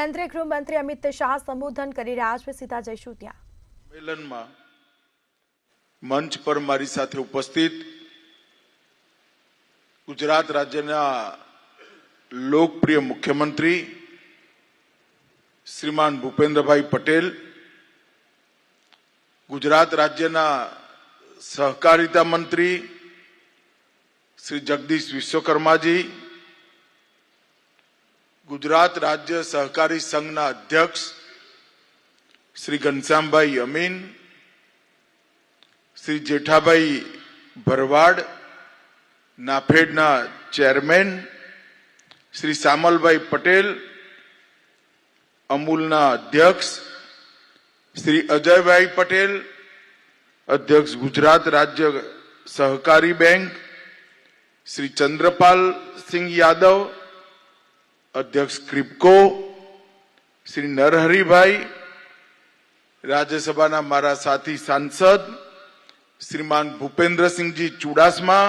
કેન્દ્રીય ગૃહમંત્રી અમિત શાહ સંબોધન કરી રહ્યા છે। સીધા જઈશું ત્યાં। સંમેલનમાં મંચ પર મારી સાથે ઉપસ્થિત ગુજરાત રાજ્યના લોકપ્રિય મુખ્યમંત્રી શ્રીમાન ભૂપેન્દ્રભાઈ પટેલ, ગુજરાત રાજ્યના સહકારિતા મંત્રી શ્રી જગદીશ વિશ્વકર્માજી, गुजरात राज्य सहकारी संघना अध्यक्ष श्री घनश्यामभाई अमीन, श्री जेठाभाई भरवाड़, नाफेडना चेरमेन श्री श्यामलभाई पटेल, अमूलना अध्यक्ष श्री अजयभाई पटेल, अध्यक्ष गुजरात राज्य सहकारी बैंक श्री चंद्रपाल सिंह यादव, अध्यक्ष क्रिप्को श्री नरहरिभाई, राज्यसभा मारा साथी सांसद श्रीमान भूपेन्द्र सिंह जी चुडासमा,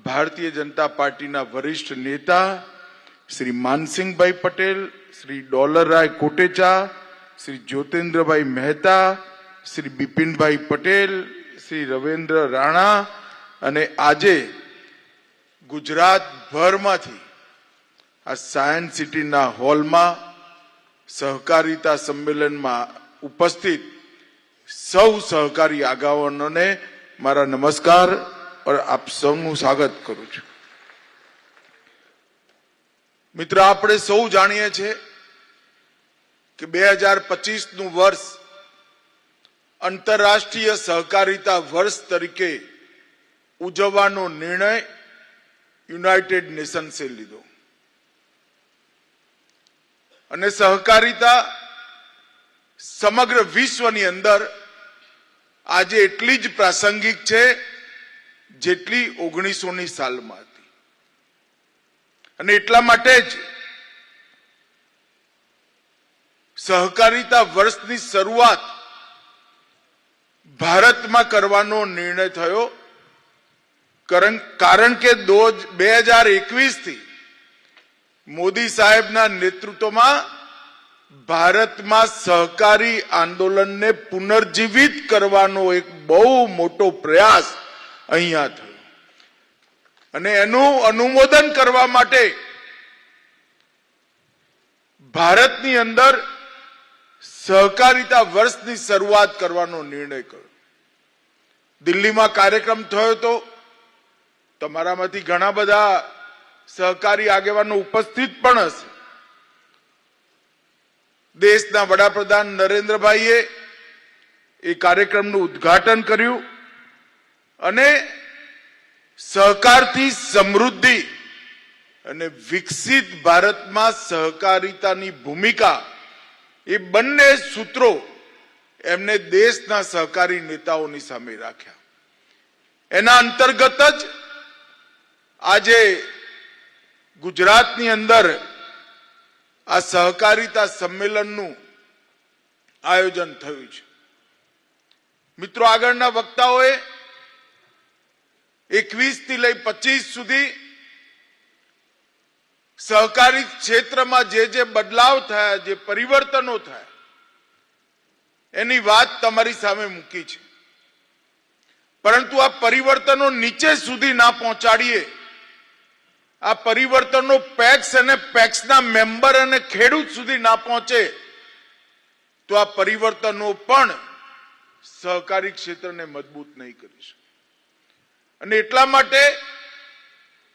भारतीय जनता पार्टी वरिष्ठ नेता श्री मानसिंह भाई पटेल, श्री डॉलर राय कोटेचा, श्री ज्योतिन्द्र मेहता, श्री बिपिन भाई पटेल, श्री रविन्द्र राणा अने आजे गुजरात भर मांथी आ सायन्स सिटी ना हॉल में सहकारिता सम्मेलन में उपस्थित सौ सहकारी आगाओं ने मारा नमस्कार और आप सौનું स्वागत करूं છું। मित्र, આપણે સૌ જાણીએ છીએ કે 2025 નું વર્ષ આંતરરાષ્ટ્રીય સહકારિતા વર્ષ તરીકે ઉજવવાનો નિર્ણય યુનાઇટેડ નેશન્સે લીધો અને સહકારિતા સમગ્ર વિશ્વની અંદર આજે એટલી જ પ્રાસંગિક છે જેટલી 1900ની સાલમાં હતી અને એટલા માટે જ સહકારિતા વર્ષની શરૂઆત ભારતમાં કરવાનો નિર્ણય થયો, કારણ કે 2021 થી मोदी साहेबना नेतृत्वમાં भारतમાં सहकारी आंदोलन ने पुनर्जीवित करवानो एक बहु मोटो प्रयास अहींया थयो अने एनु अनुमोदन करवा माटे भारतनी अंदर सहकारिता वर्षनी शरूआत करवानो निर्णय कर्यो। दिल्लीमां कार्यक्रम थयो तो तमारामांथी घणा बधा सहकारी आगेवानो उपस्थित पण हशे। देशना वडाप्रधान नरेन्द्रभाईए ए कार्यक्रमनुं उद्घाटन कर्युं अने सहकारथी समृद्धि अने विकसित भारतमां सहकारितानी भूमिका ए बंने सूत्रो एमने देशना सहकारी नेताओनी सामे राख्या। एना अंतर्गत ज आजे गुजरातनी अंदर आ सहकारिता सम्मेलनનું आयोजन થયું છે। મિત્રો, આગળના વક્તાઓએ 21 થી લઈ 25 સુધી સહકારી ક્ષેત્રમાં જે બદલાવ થયા, જે પરિવર્તનો થયા એની વાત તમારી સામે મૂકી છે, પરંતુ આ પરિવર્તનો નીચે સુધી ના પહોંચાડીએ, आ परिवर्तनों पैक्स अने पैक्सना मेंबर अने खेडूत सुधी ना पहुंचे तो आ परिवर्तनों पण सहकारी क्षेत्र ने मजबूत नहीं करी शके। अने एटला माटे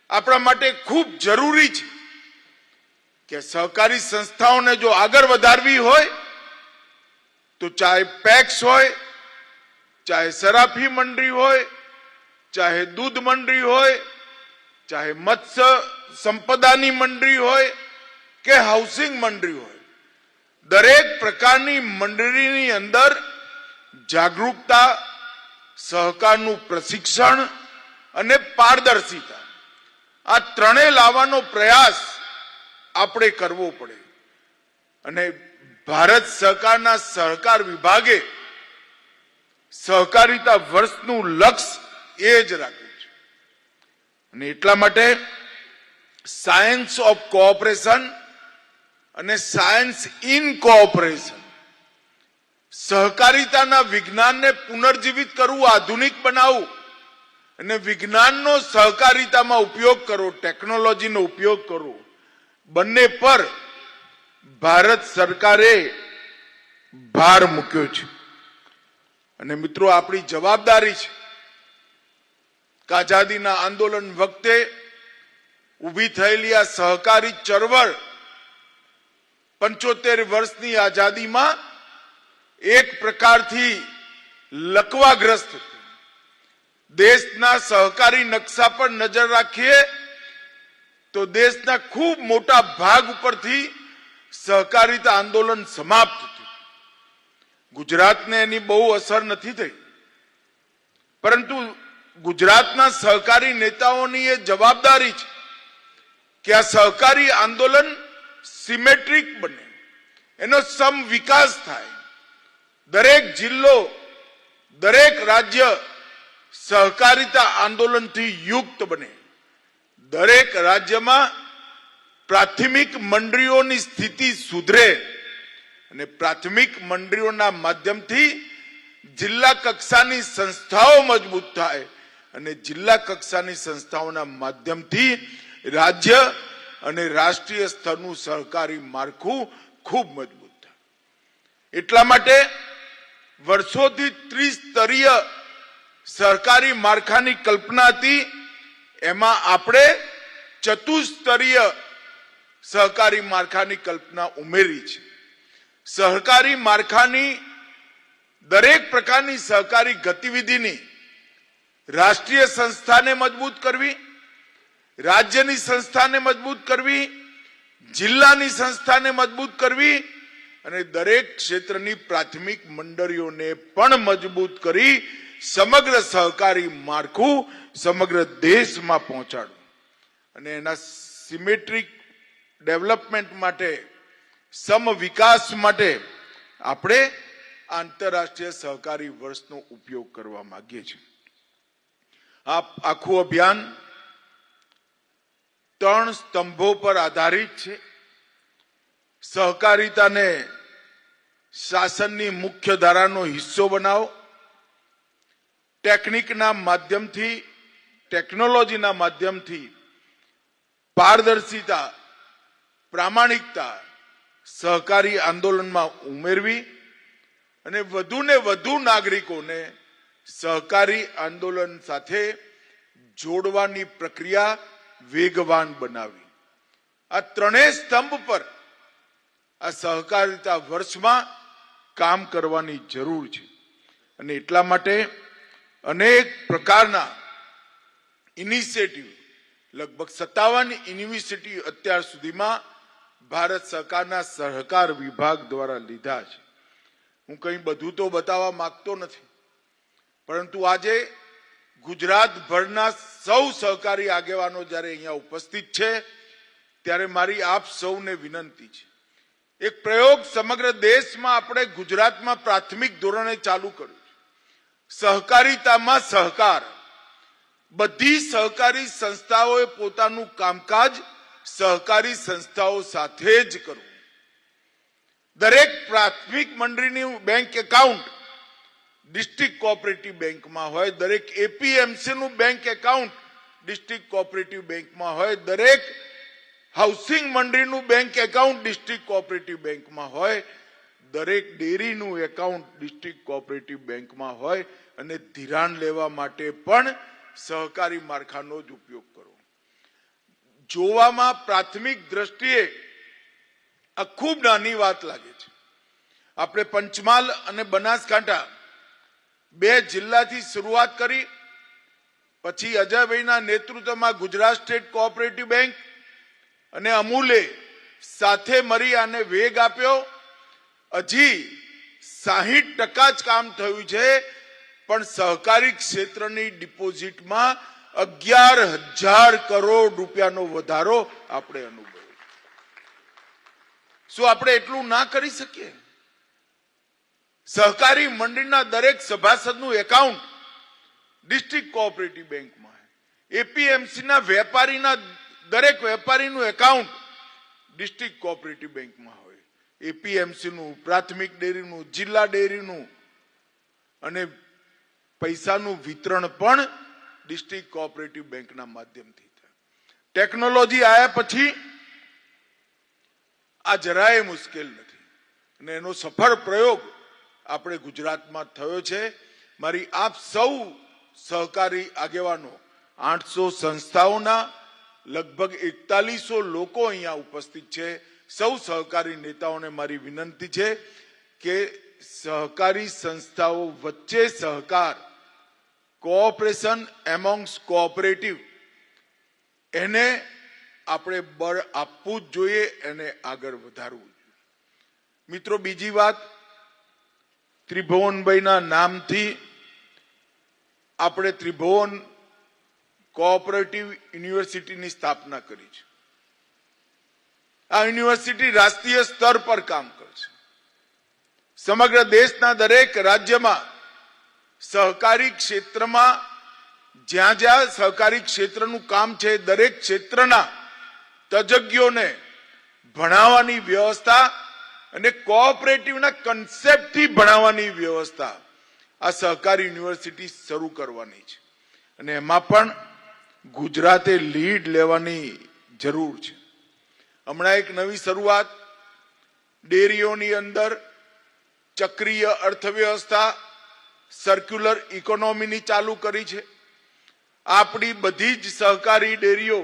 आपणा माटे खूब जरूरी छे के सहकारी संस्थाओने जो आगळ वधारवी होय तो चाहे पैक्स होय, चाहे सराफी मंडળી होय, चाहे दूध मंडળી होय, चाहे मत्स्य संपदानी मंडળી होय के हाउसिंग मंडળી होय, दरेक प्रकारनी मंडળીની અંદર जागरूकता, सहकारનું प्रशिक्षण અને પારદર્શિતા આ ત્રણે લાવવાનો પ્રયાસ આપણે કરવો પડે અને ભારત સરકારના સહકાર વિભાગે સહકારિતા વર્ષનું લક્ષ્ય એ જ રાખ્યું છે અને એટલા માટે સાયન્સ ઓફ કોઓપરેશન અને સાયન્સ ઇન કોઓપરેશન, સહકારિતાના વિજ્ઞાનને પુનર્જીવિત કરવું, આધુનિક બનાવવું અને વિજ્ઞાનનો સહકારિતામાં ઉપયોગ કરવો, ટેકનોલોજીનો ઉપયોગ કરવો, બંને પર ભારત સરકારે ભાર મૂક્યો છે. અને મિત્રો, આપણી જવાબદારી છે કે આઝાદીના આંદોલન વખતે ઊભી થયેલી આ સહકારી ચળવળ 75 વર્ષની આઝાદીમાં એક પ્રકારથી લકવાગ્રસ્ત હતી. દેશના સહકારી નકશા પર નજર રાખીએ તો દેશના ખૂબ મોટા ભાગ ઉપરથી સહકારિતા આંદોલન સમાપ્ત થયું. ગુજરાતને એની બહુ અસર નથી થઈ, પરંતુ ગુજરાતના સહકારી નેતાઓની એ જવાબદારી છે કે આ સહકારી આંદોલન સિમેટ્રિક બને, એનો સમ વિકાસ થાય, દરેક જિલ્લો, દરેક રાજ્ય સહકારિતા આંદોલનથી યુક્ત બને, દરેક રાજ્યમાં પ્રાથમિક મંડળીઓની સ્થિતિ સુધરે અને પ્રાથમિક મંડળીઓના માધ્યમથી જિલ્લા કક્ષાની સંસ્થાઓ મજબૂત થાય અને જિલ્લા કક્ષાની સંસ્થાઓના માધ્યમથી રાજ્ય અને રાષ્ટ્રીય સ્તરનું સહકારી માળખું ખૂબ મજબૂત થાય. એટલા માટે વર્ષોથી ત્રિસ્તરીય સહકારી માળખાની કલ્પના હતી, એમાં આપણે ચતુસ્તરીય સહકારી માળખાની કલ્પના ઉમેરી છે. સહકારી માળખાની દરેક પ્રકારની સહકારી ગતિવિધિની રાષ્ટ્રીય સંસ્થાને મજબૂત કરવી, રાજ્યની સંસ્થાને મજબૂત કરવી, જિલ્લાની સંસ્થાને મજબૂત કરવી અને દરેક ક્ષેત્રની પ્રાથમિક મંડળીઓને પણ મજબૂત કરી સમગ્ર સહકારી માળખું સમગ્ર દેશમાં પહોંચાડવું અને એના સિમેટ્રિક ડેવલપમેન્ટ માટે, સમ વિકાસ માટે આપણે આંતરરાષ્ટ્રીય સહકારી વર્ષનો ઉપયોગ કરવા માંગીએ છીએ. આ આખું અભિયાન 3 સ્તંભો પર આધારિત છે. સહકારિતાને શાસનની મુખ્ય ધારાનો હિસ્સો બનાવો, ટેકનિકના માધ્યમથી, ટેકનોલોજીના માધ્યમથી પારદર્શિતા, પ્રામાણિકતા સહકારી આંદોલનમાં ઉમેરવી અને વધુને વધુ નાગરિકોને સહકારી આંદોલન સાથે જોડવાની પ્રક્રિયા વેગવાન બનાવી. આ ત્રણેય સ્તંભ પર આ સહકારિતા વર્ષમાં કામ કરવાની જરૂર છે અને એટલા માટે અનેક પ્રકારના ઇનિશિયેટિવ, લગભગ 57 યુનિવર્સિટી અત્યાર સુધીમાં ભારત સરકારના સહકાર વિભાગ દ્વારા લીધા છે. હું કંઈ બધું તો બતાવવા માંગતો નથી, પરંતુ આજે ગુજરાતભરના સૌ સહકારી આગેવાનો જ્યારે અહીંયા ઉપસ્થિત છે ત્યારે મારી આપ સૌને વિનંતી છે, એક પ્રયોગ સમગ્ર દેશમાં આપણે ગુજરાતમાં પ્રાથમિક ધોરણે ચાલુ કર્યું છે. સહકારિતામાં સહકાર. બધી સહકારી સંસ્થાઓએ પોતાનું કામકાજ સહકારી સંસ્થાઓ સાથે જ કરવું. દરેક પ્રાથમિક મંડળીનું બેંક એકાઉન્ટ ડિસ્ટ્રિક્ટ કોઓપરેટિવ બેંકમાં હોય, દરેક એપીએમસી નું બેંક એકાઉન્ટ ડિસ્ટ્રિક્ટ કોઓપરેટિવ બેંકમાં હોય, દરેક હાઉસિંગ મંડળીનું બેંક એકાઉન્ટ ડિસ્ટ્રિક્ટ કોઓપરેટિવ બેંકમાં હોય, દરેક ડેરીનું એકાઉન્ટ ડિસ્ટ્રિક્ટ કોઓપરેટિવ બેંકમાં હોય અને ધિરાણ લેવા માટે પણ સહકારી માળખાનો જ ઉપયોગ કરો. જોવામાં પ્રાથમિક દ્રષ્ટિએ આ ખૂબ નાની વાત લાગે છે. આપણે પંચમહાલ અને બનાસકાંઠા 2 જિલ્લાથી શરૂઆત કરી, પછી અજયભાઈના નેતૃત્વમાં ગુજરાત સ્ટેટ કોઓપરેટિવ બેંક અને અમૂલે સાથે મળી આને વેગ આપ્યો. હજી 60% જ કામ થયું છે, પણ સહકારી ક્ષેત્રની ડિપોઝિટમાં 11,000 કરોડ રૂપિયાનો વધારો આપણે અનુભવ્યો. શું આપણે એટલું ના કરી શકીએ? સહકારી મંડળીના દરેક સભાસદનું એકાઉન્ટ ડિસ્ટ્રિક્ટ કોઓપરેટિવ બેંકમાં, એપીએમસીના વેપારીના દરેક વેપારીનું એકાઉન્ટ ડિસ્ટ્રિક્ટ કોઓપરેટિવ બેંકમાં હોય, એપીએમસીનું, પ્રાથમિક ડેરીનું, જિલ્લા ડેરીનું અને પૈસાનું વિતરણ પણ ડિસ્ટ્રિક્ટ કોઓપરેટિવ બેંકના માધ્યમથી થાય. ટેકનોલોજી આવ્યા પછી આ જરાય મુશ્કેલ નથી અને એનો સફળ પ્રયોગ આપણે ગુજરાતમાં થયો છે. મારી આપ સૌ સહકારી આગેવાનો, 800 સંસ્થાઓના લગભગ 4100 લોકો અહીંયા ઉપસ્થિત છે. સૌ સહકારી નેતાઓને મારી વિનંતી છે કે સહકારી સંસ્થાઓ વચ્ચે સહકાર, કોઓપરેશન એમોંગ્સ કોઓપરેટિવ, એને આપણે બળ આપવું જ જોઈએ, એને આગળ વધારવું જોઈએ. મિત્રો, બીજી વાત, ત્રિભુવનભાઈના નામથી આપણે ત્રિભુવન કોઓપરેટિવ યુનિવર્સિટીની સ્થાપના કરી છે. આ યુનિવર્સિટી રાષ્ટ્રીય સ્તર પર કામ કરશે. સમગ્ર દેશના દરેક રાજ્યમાં સહકારી ક્ષેત્રમાં જ્યાં જ્યાં સહકારી ક્ષેત્રનું કામ છે, દરેક ક્ષેત્રના તજજ્ઞોને ભણાવવાની વ્યવસ્થા અને કોઓપરેટિવના કન્સેપ્ટથી ભણાવવાની વ્યવસ્થા આ સહકારી યુનિવર્સિટી શરૂ કરવાની છે અને એમાં પણ ગુજરાતે લીડ લેવાની જરૂર છે. હમણાં એક નવી શરૂઆત ડેરીઓની અંદર ચક્રીય અર્થવ્યવસ્થા, સર્ક્યુલર ઇકોનોમીની ચાલુ કરી છે. આપણી બધી જ સહકારી ડેરીઓ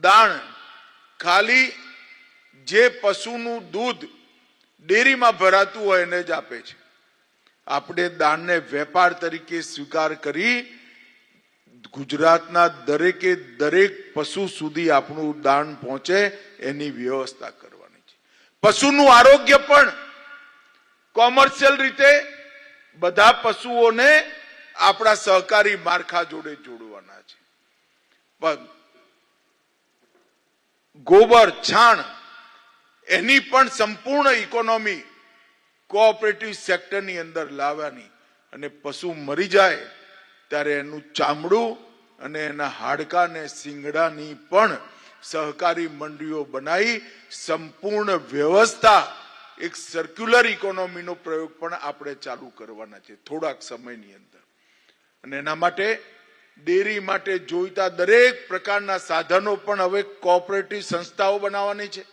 દાણ ખાલી જે પશુનું દૂધ ડેરીમાં ભરાતું હોય એને જ આપે છે. આપણે દાણને વેપાર તરીકે સ્વીકાર કરી ગુજરાતના દરેકે દરેક પશુ સુધી આપણું દાણ પહોંચે એની વ્યવસ્થા કરવાની છે. પશુનું આરોગ્ય પણ કોમર્શિયલ રીતે બધા પશુઓને આપણા સહકારી માળખા જોડે જોડવાના છે. ગોબર, છાણ, એની પણ સંપૂર્ણ ઇકોનોમી કોઓપરેટિવ સેક્ટરની અંદર લાવવાની અને પશુ મરી જાય ત્યારે એનું ચામડું અને એના હાડકા ને શિંગડાની પણ સહકારી મંડળીઓ બનાવી સંપૂર્ણ વ્યવસ્થા, એક સર્ક્યુલર ઇકોનોમીનો પ્રયોગ પણ આપણે ચાલુ કરવાના છે થોડાક સમયની અંદર. અને એના માટે ડેરી માટે જોઈતા દરેક પ્રકારના સાધનો પણ હવે કોઓપરેટિવ સંસ્થાઓ બનાવવાની છે.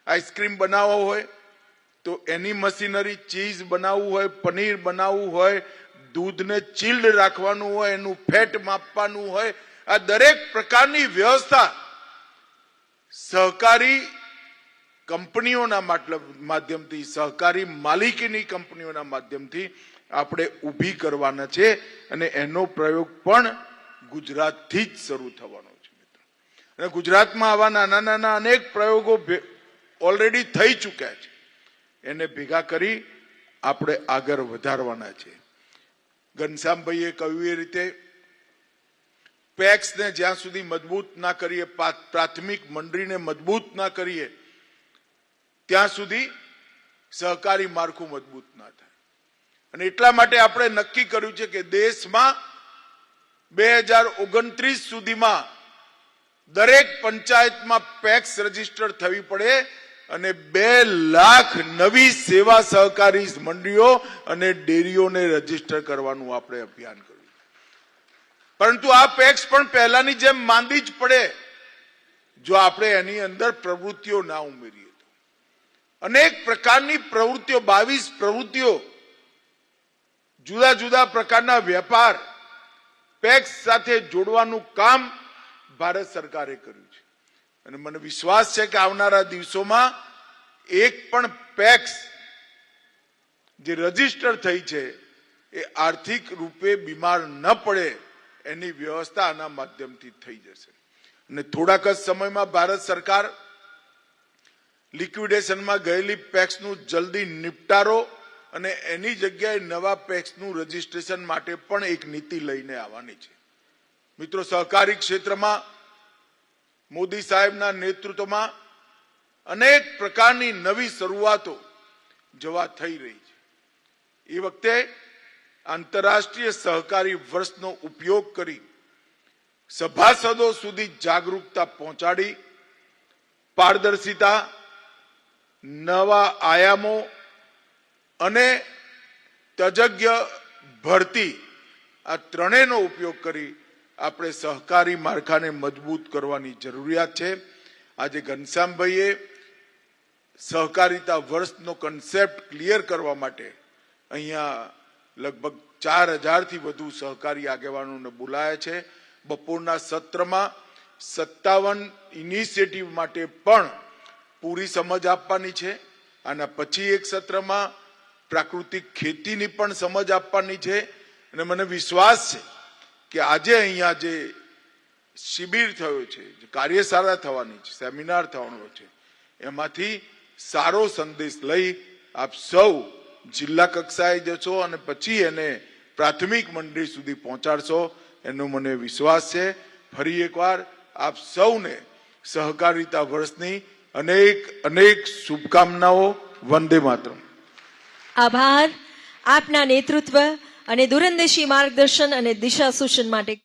આઈસ્ક્રીમ બનાવવો હોય તો એની મશીનરી, ચીઝ બનાવવું હોય, પનીર બનાવવું હોય, દૂધને ચિલ્ડ રાખવાનું હોય, એનું ફેટ માપવાનું હોય, આ દરેક પ્રકારની વ્યવસ્થા સહકારી કંપનીઓના માધ્યમથી, સહકારી માલિકીની કંપનીઓના માધ્યમથી આપણે ઊભી કરવાના છે અને એનો પ્રયોગ પણ ગુજરાતથી જ શરૂ થવાનો છે. મિત્રો, અને ગુજરાતમાં આવા નાના નાના અનેક પ્રયોગો ઓલરેડી થઈ ચૂક્યા છે. એને ભેગા કરી આપણે આગળ વધારવાના છે. ઘનશ્યામભાઈએ કહ્યું એ રીતે પેક્સને જ્યાં સુધી મજબૂત ના કરીએ, પ્રાથમિક મંડળીને મજબૂત ના કરીએ, ત્યાં સુધી સહકારી માળખું મજબૂત ના થાય. અને એટલા માટે આપણે નક્કી કર્યું છે કે દેશમાં 2029 સુધીમાં દરેક પંચાયતમાં પેક્સ રજીસ્ટર થવી પડે અને 2 લાખ નવી સેવા સહકારી મંડળીઓ અને ડેરીઓને રજીસ્ટર કરવાનું આપણે અભિયાન કર્યું. પરંતુ આ પેક્સ પણ પહેલાની જેમ માંદી જ પડે જો આપણે એની અંદર પ્રવૃત્તિઓ ના ઉમેરીએ તો. અનેક પ્રકારની પ્રવૃત્તિઓ, 22 પ્રવૃત્તિઓ, જુદા જુદા પ્રકારના વેપાર પેક્સ સાથે જોડવાનું કામ ભારત સરકારે કર્યું છે. અને મને વિશ્વાસ છે કે આવનારા દિવસોમાં એક પણ પેક્સ જે રજીસ્ટર થઈ છે એ આર્થિક રૂપે બીમાર ન પડે એની વ્યવસ્થા આના માધ્યમથી થઈ જશે. અને થોડાક જ સમયમાં ભારત સરકાર લિક્વિડેશનમાં ગયેલી પેક્સનું જલ્દી નિપટારો અને એની જગ્યાએ નવા પેક્સનું રજીસ્ટ્રેશન માટે પણ એક નીતિ લઈને આવવાની છે. મિત્રો, સહકારી ક્ષેત્રમાં મોદી સાહેબના નેતૃત્વમાં અનેક પ્રકારની નવી શરૂઆતો જવા થઈ રહી છે. એ વખતે આંતરરાષ્ટ્રીય સહકારી વર્ષનો ઉપયોગ કરી સભાસદો સુધી જાગૃતતા પહોંચાડી પારદર્શિતા, નવા આયામો અને તજજ્ઞ ભરતી આ ત્રણેયનો ઉપયોગ કરી આપણે સહકારી માળખાને મજબૂત કરવાની જરૂરિયાત છે. આજે ઘનશ્યામભાઈએ સહકારિતા વર્ષનો કન્સેપ્ટ ક્લિયર કરવા માટે અહીંયા લગભગ 4000થી વધુ સહકારી આગેવાનોને બોલાયા છે. બપોરના સત્રમાં 57 ઇનિશિયેટિવ માટે પણ પૂરી સમજ આપવાની છે. આના પછી એક સત્રમાં પ્રાકૃતિક ખેતીની પણ સમજ આપવાની છે. અને મને વિશ્વાસ છે કે આજે અહીંયા જે શિબિર થયો છે, જે કાર્યશાળા થવાની છે, સેમિનાર થવાનો છે, એમાંથી સારો સંદેશ લઈ આપ સૌ જિલ્લા કક્ષાએ જશો અને પછી એને પ્રાથમિક મંડળી સુધી પહોંચાડશો એનો મને વિશ્વાસ છે. ફરી એકવાર આપ સૌને સહકારિતા વર્ષની અનેક અનેક શુભકામનાઓ. વંદે માતરમ. આભાર આપના નેતૃત્વ અને દૂરંદેશી માર્ગદર્શન અને દિશા સૂચન માટે.